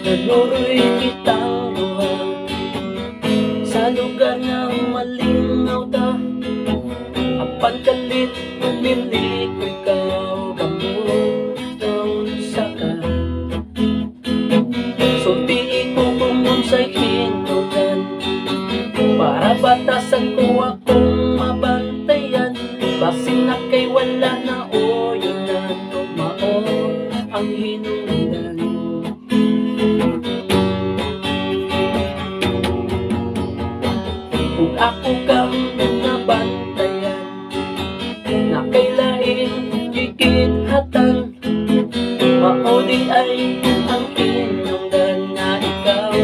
Nanuroy kitang luha sa lugar ng malinaw ta. Apan kalit pumili ko ikaw gamot taon sa ka. Sulti ko kung unsay hinugan para batasan ko akong mabantayan. Basin na kay wala na o yun na mao ang hinungdan. Kung ako kang nabantayan na kailaing gigithatan, mao di ay ang hinungdan nga ikaw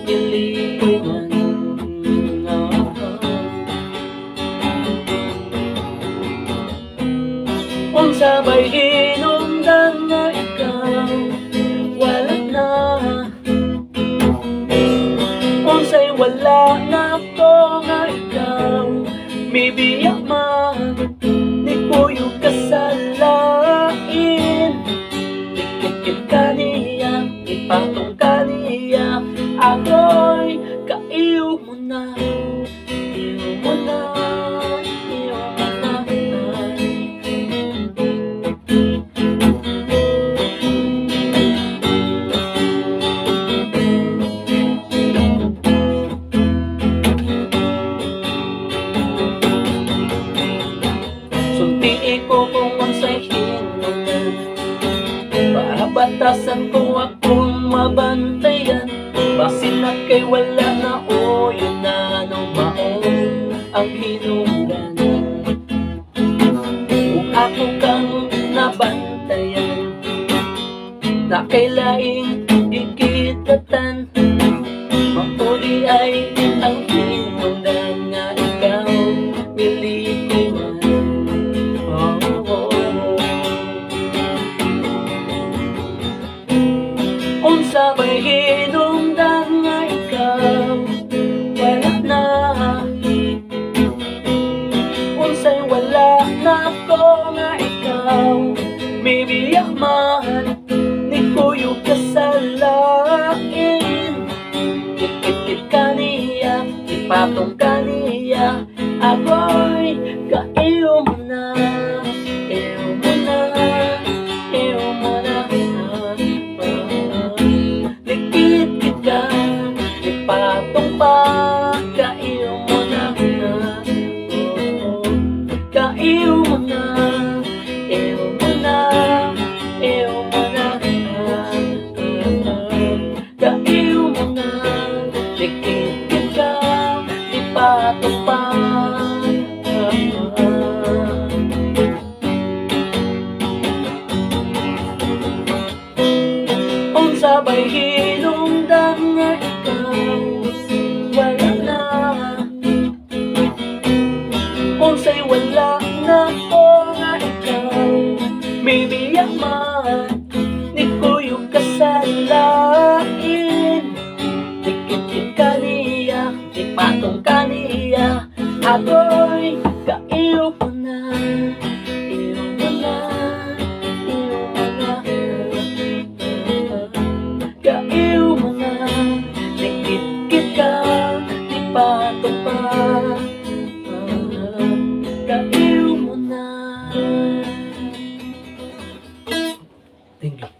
nilipunan. Unsa ba'y hinungdan nga ikaw wala na? Unsay wala na ko nga ikaw mibiyak man ni kuyo kasalain. Dikit-kit ka niya, ipatong ka niya, ako'y kaiyo mo na, iyo mo na, iyo mo na. Sulti ko kung unsay hinungdan para batasan ko akong mabantayan. Basin na kay wala na o yun na no mao ang hinungdan. Kung ako kang nabantayan na kailaing gigithatan, mao di ay ang hinungdan nga ikaw milikuan. Unsa ba'y hinungdan nga ikaw wala na? Unsay wala na ko nga ikaw mibiyak man ni kuyo kasalain. Dikit-kit ka niya, ipatong ka niya, ako'y kaiyo mo na, iyo mo na, iyo mo na. Dikit-kit ka, ipatong pa, kaiyo mo na, kaiyo mo na, iyo mo na, iyo mo na, kaiyo mo na. Dikit-kit ka, ipatong pa. Unsa ba'y hinungdan nga ikaw wala na? Unsay wala na ko nga ikaw mibiyak man ni kuyo kasalain. Dikit-kit ka niya, ipatong ka niya, ako'y kaiyo mo na, iyo mo na, iyo mo na. Kaiyo mo na, dikit-kit ka, ipatong pa, kaiyo mo na. Thank you.